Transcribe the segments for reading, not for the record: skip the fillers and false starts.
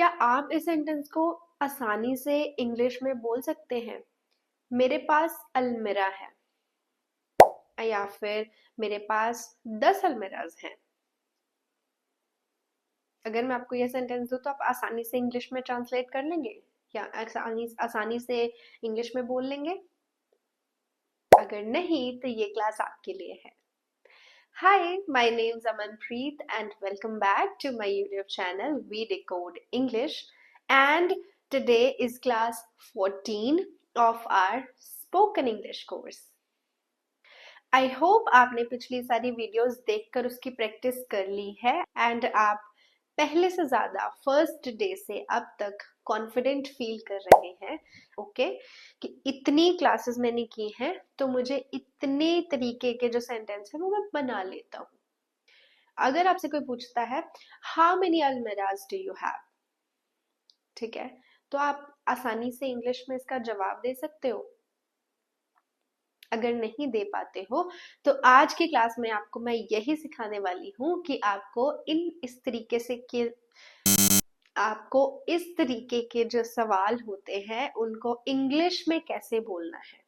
क्या आप इस सेंटेंस को आसानी से इंग्लिश में बोल सकते हैं? मेरे पास अलमीरा है, या फिर मेरे पास 10 अलमीराज हैं। अगर मैं आपको यह सेंटेंस दूं तो आप आसानी से इंग्लिश में ट्रांसलेट कर लेंगे या आसानी से इंग्लिश में बोल लेंगे? अगर नहीं तो ये क्लास आपके लिए है। Hi, my name is Amanpreet and welcome back to my YouTube channel We Decode English, and today is class 14 of our spoken English course. I hope आपने पिछली सारी वीडियोस देखकर उसकी प्रैक्टिस कर ली है एंड आप पहले से ज़्यादा फर्स्ट डे से अब तक कॉन्फिडेंट फील कर रहे हैं, ओके, कि इतनी क्लासेस मैंने की हैं तो मुझे इतने तरीके के जो सेंटेंस है वो मैं बना लेता हूँ। अगर आपसे कोई पूछता है how many almirahs do you have, ठीक है, तो आप आसानी से इंग्लिश में इसका जवाब दे सकते हो। अगर नहीं दे पाते हो तो आज की क्लास में आपको मैं यही सिखाने वाली हूँ कि आपको इस तरीके के जो सवाल होते हैं उनको इंग्लिश में कैसे बोलना है,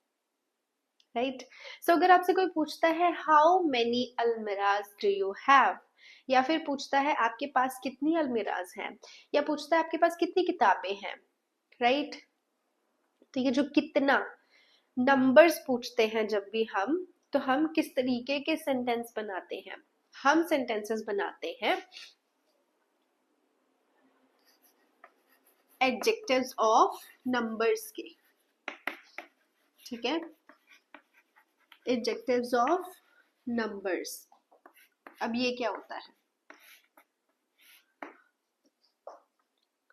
राइट। सो अगर आपसे कोई पूछता है how many almirahs do you have, या फिर पूछता है आपके पास कितनी अलमीराज हैं, या पूछता है आपके पास कितनी किताबें हैं, राइट, तो ये जो कितना नंबर्स पूछते हैं जब भी हम, तो हम किस तरीके के सेंटेंस बनाते हैं? हम सेंटेंसेस बनाते हैं एडजेक्टिव्स ऑफ नंबर्स के, ठीक है, एडजेक्टिव्स ऑफ नंबर्स। अब ये क्या होता है?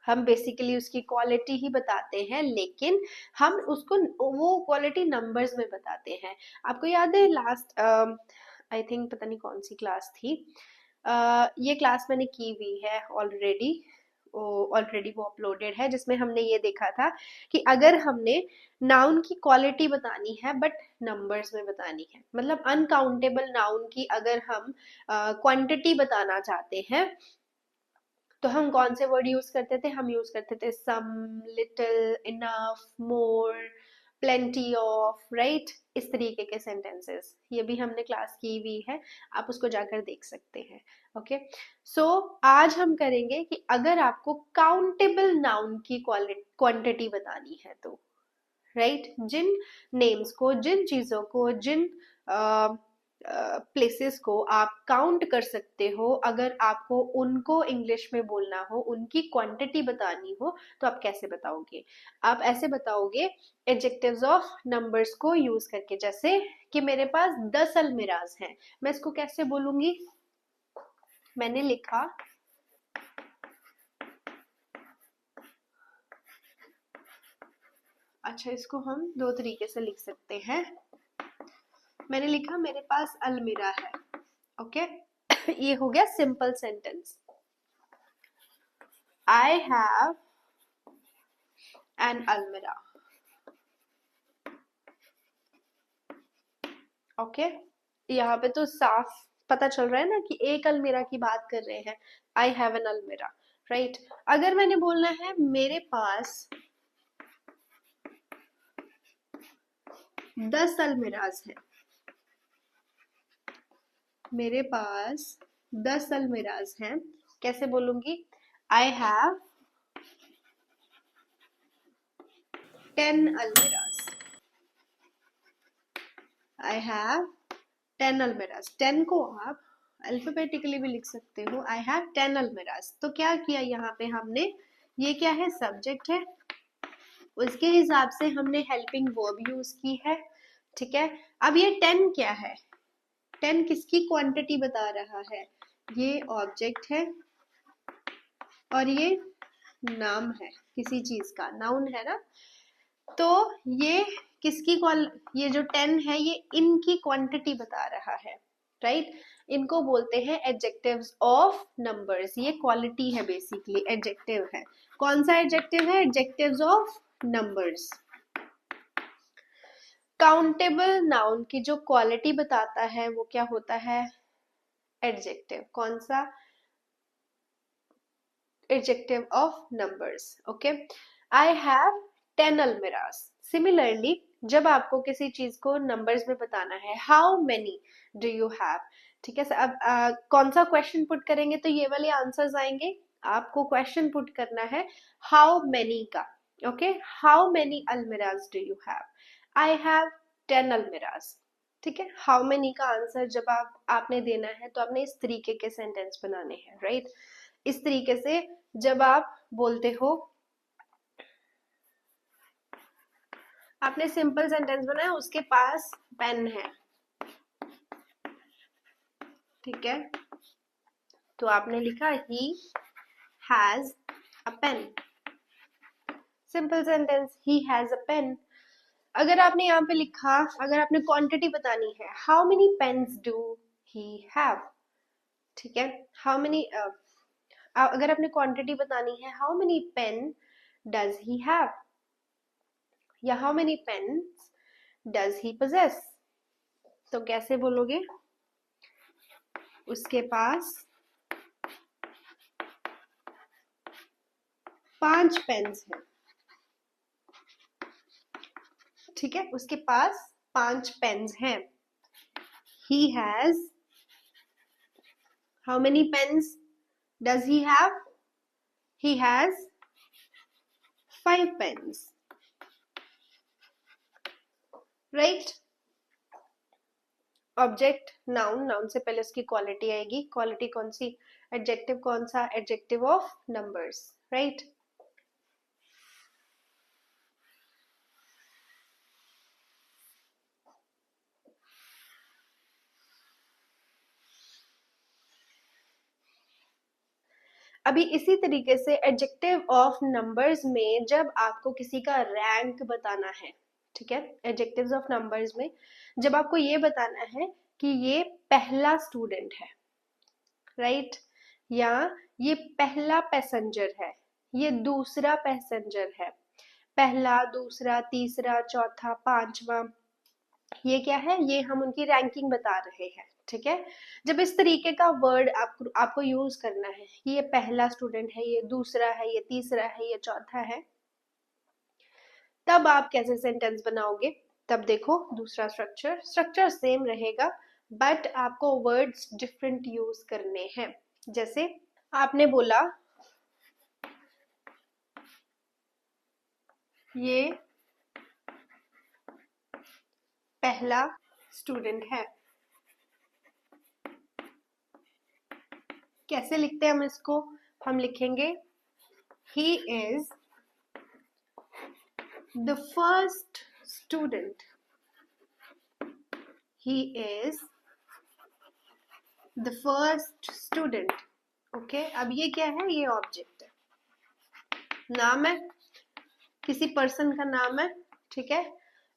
हम बेसिकली उसकी क्वालिटी ही बताते हैं, लेकिन हम उसको वो क्वालिटी नंबर्स में बताते हैं। आपको याद है लास्ट आई थिंक पता नहीं कौन सी क्लास थी, ये क्लास मैंने की हुई है ऑलरेडी वो अपलोडेड है, जिसमें हमने ये देखा था कि अगर हमने नाउन की क्वालिटी बतानी है बट नंबर्स में बतानी है, मतलब अनकाउंटेबल नाउन की अगर हम क्वांटिटी बताना चाहते हैं तो हम कौन से वर्ड यूज करते थे? हम यूज करते थे some, little, enough, more, plenty of, right, इस तरीके के सेंटेंसेस। ये भी हमने क्लास की हुई है, आप उसको जाकर देख सकते हैं, ओके। सो आज हम करेंगे कि अगर आपको काउंटेबल नाउन की क्वांटिटी बतानी है तो, राइट, जिन नेम्स को, जिन चीजों को, जिन प्लेसेस को आप काउंट कर सकते हो, अगर आपको उनको इंग्लिश में बोलना हो, उनकी क्वांटिटी बतानी हो, तो आप कैसे बताओगे? आप ऐसे बताओगे एडजेक्टिव्स ऑफ नंबर्स को यूज करके, जैसे कि मेरे पास 10 अलमीराज हैं। मैं इसको कैसे बोलूंगी? मैंने लिखा अच्छा, इसको हम दो तरीके से लिख सकते हैं। मैंने लिखा मेरे पास अलमीरा है, ओके ये हो गया simple sentence. I have an अलमीरा, ओके, यहाँ पे तो साफ पता चल रहा है ना कि एक अलमीरा की बात कर रहे हैं, आई हैव एन अलमीरा, राइट। अगर मैंने बोलना है मेरे पास 10 अलमीराज हैं, मेरे पास 10 अलमीराज हैं, कैसे बोलूंगी? I have 10 almirahs, I have 10 almirahs. 10 को आप अल्फाबेटिकली भी लिख सकते हो, आई हैव 10 अलमीराज। तो क्या किया यहाँ पे हमने? ये क्या है? सब्जेक्ट है, उसके हिसाब से हमने हेल्पिंग वर्ब यूज की है, ठीक है। अब ये 10 क्या है? 10 किसकी क्वांटिटी बता रहा है? ये ऑब्जेक्ट है और ये नाम है, किसी चीज का नाउन है ना। तो ये ये जो 10 है ये इनकी क्वांटिटी बता रहा है, राइट। इनको बोलते हैं एडजेक्टिव्स ऑफ नंबर्स। ये क्वालिटी है, बेसिकली एडजेक्टिव है। कौन सा एडजेक्टिव है? Adjectives of numbers. Countable noun की जो क्वालिटी बताता है वो क्या होता है? एडजेक्टिव। कौन सा? adjective of numbers. Okay, I have 10 almirahs. Similarly, जब आपको किसी चीज को नंबर्स में बताना है, how many do you have, ठीक है। अब कौन सा क्वेश्चन पुट करेंगे तो ये वाले आंसर्स आएंगे। आपको क्वेश्चन पुट करना है how many का। Okay, how many almirahs do you have? I have 10 almirahs। ठीक है, हाउ मेनी का आंसर जब आपने देना है तो आपने इस तरीके के सेंटेंस बनाने हैं, राइट। इस तरीके से जब आप बोलते हो, आपने सिंपल सेंटेंस बनाया, उसके पास पेन है, ठीक है, तो आपने लिखा he has a pen. Simple sentence, he has a pen. अगर आपने यहाँ पे लिखा, अगर आपने क्वांटिटी बतानी है, how many pens do he have, ठीक है, हाउ मेनी, अगर आपने क्वांटिटी बतानी है, how many pen does he have, या how many pens does he possess, तो कैसे बोलोगे? उसके पास 5 पेन्स हैं, ठीक है, उसके पास 5 पेन्स हैं। he has, how many pens does he have? He has 5 pens, right? Object noun, noun से पहले उसकी क्वालिटी आएगी। क्वालिटी कौन सी? एडजेक्टिव कौन सा? Adjective of numbers, right. अभी इसी तरीके से एडजेक्टिव ऑफ नंबर्स में जब आपको किसी का रैंक बताना है, ठीक है, एडजेक्टिव्स ऑफ नंबर्स में जब आपको ये बताना है कि ये पहला स्टूडेंट है, राइट, या ये पहला पैसेंजर है, ये दूसरा पैसेंजर है, पहला, दूसरा, तीसरा, चौथा, पांचवा, ये क्या है? ये हम उनकी रैंकिंग बता रहे हैं, ठीक है। जब इस तरीके का वर्ड आपको यूज करना है कि ये पहला स्टूडेंट है, ये दूसरा है, ये तीसरा है, ये चौथा है, तब आप कैसे सेंटेंस बनाओगे? तब देखो दूसरा स्ट्रक्चर, स्ट्रक्चर सेम रहेगा बट आपको वर्ड्स डिफरेंट यूज करने हैं। जैसे आपने बोला ये पहला स्टूडेंट है, कैसे लिखते हैं हम इसको? हम लिखेंगे he is the first student, he is the first student। Okay, अब ये क्या है? ये ऑब्जेक्ट है, नाम है, किसी पर्सन का नाम है, ठीक है।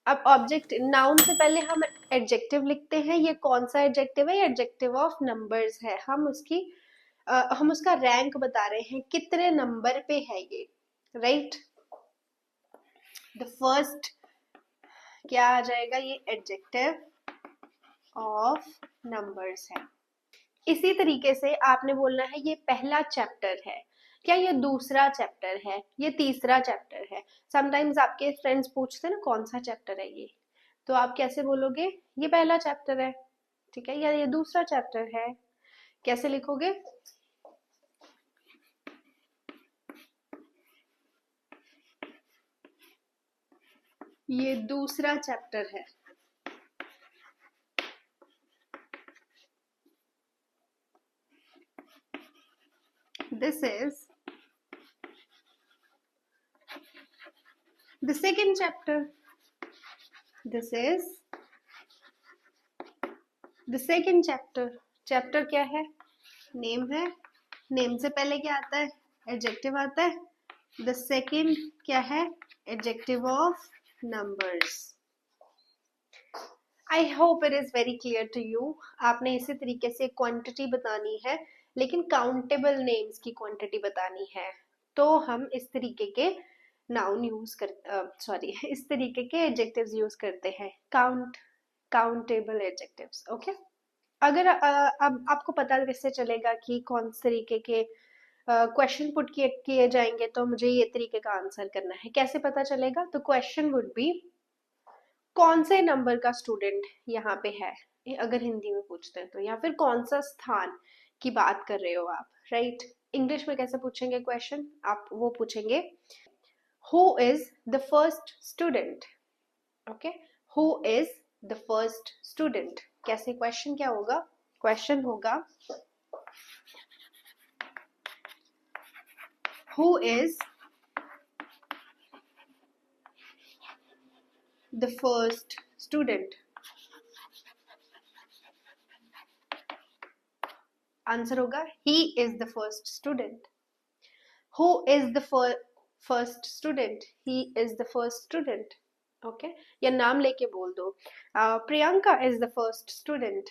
अब ऑब्जेक्ट, नाउन से पहले हम एडजेक्टिव लिखते हैं। ये कौन सा एडजेक्टिव है? एडजेक्टिव ऑफ नंबर्स है। हम उसका रैंक बता रहे हैं, कितने नंबर पे है ये, राइट। द फर्स्ट क्या आ जाएगा? ये एडजेक्टिव ऑफ नंबर्स है। इसी तरीके से आपने बोलना है ये पहला चैप्टर है, क्या ये दूसरा चैप्टर है, ये तीसरा चैप्टर है। समटाइम्स आपके फ्रेंड्स पूछते हैं ना कौन सा चैप्टर है ये, तो आप कैसे बोलोगे? ये पहला चैप्टर है, ठीक है, या ये दूसरा चैप्टर है, कैसे लिखोगे? ये दूसरा चैप्टर है, this is the second chapter, this is the second chapter. Chapter क्या है? नेम है, नेम से पहले क्या आता है? एडजेक्टिव आता है। द सेकेंड क्या है? Adjective of numbers. I hope it is very clear to you. आपने इसी तरीके से क्वांटिटी बतानी है, लेकिन काउंटेबल नेम्स की क्वांटिटी बतानी है, तो हम इस तरीके के नाउन यूज कर, सॉरी इस तरीके के एडजेक्टिव्स यूज करते हैं, काउंटेबल एडजेक्टिव्स। ओके, अगर अब आपको पता कैसे चलेगा कि कौन से तरीके के क्वेश्चन पुट किए जाएंगे तो मुझे ये तरीके का आंसर करना है। कैसे पता चलेगा? तो क्वेश्चन वुड बी कौन से नंबर का स्टूडेंट यहाँ पे है, अगर हिंदी में पूछते हैं तो, या फिर कौन सा स्थान की बात कर रहे हो आप, राइट। इंग्लिश में कैसे पूछेंगे क्वेश्चन? आप वो पूछेंगे who is the first student. Okay, who is the first student. कैसे क्वेश्चन क्या होगा? क्वेश्चन होगा who is the first student. Answer होगा he is the first student. Who is the first student? He is the first student. Okay, या नाम लेके बोल दो, Priyanka is the first student,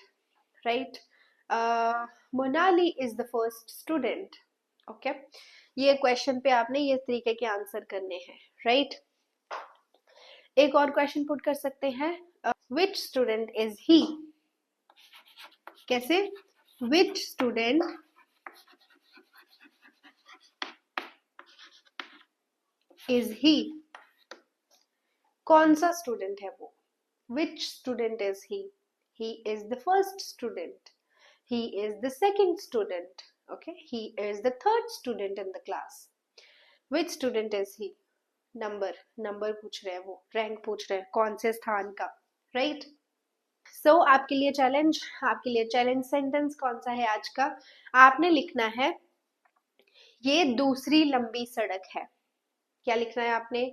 right. Monali is the first student. Okay, ये question पे आपने ये तरीके के आंसर करने हैं, राइट। एक और क्वेश्चन पुट कर सकते हैं, विच स्टूडेंट इज ही। कैसे? Which student is he. कौन सा स्टूडेंट है वो? Which student is he is the first student, he is the second student, okay, he is the third student in the class. Which student is he? Number पूछ रहे हैं, वो rank पूछ रहे हैं, कौन से स्थान का, राइट। सो आपके लिए चैलेंज सेंटेंस कौन सा है आज का? आपने लिखना है ये दूसरी लंबी सड़क है। क्या लिखना है आपने?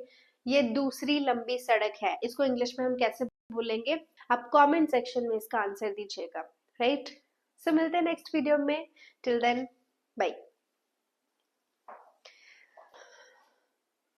ये दूसरी लंबी सड़क है। इसको इंग्लिश में हम कैसे बोलेंगे? आप कमेंट सेक्शन में इसका आंसर दीजिएगा, राइट। सो मिलते हैं नेक्स्ट वीडियो में। Till then, bye.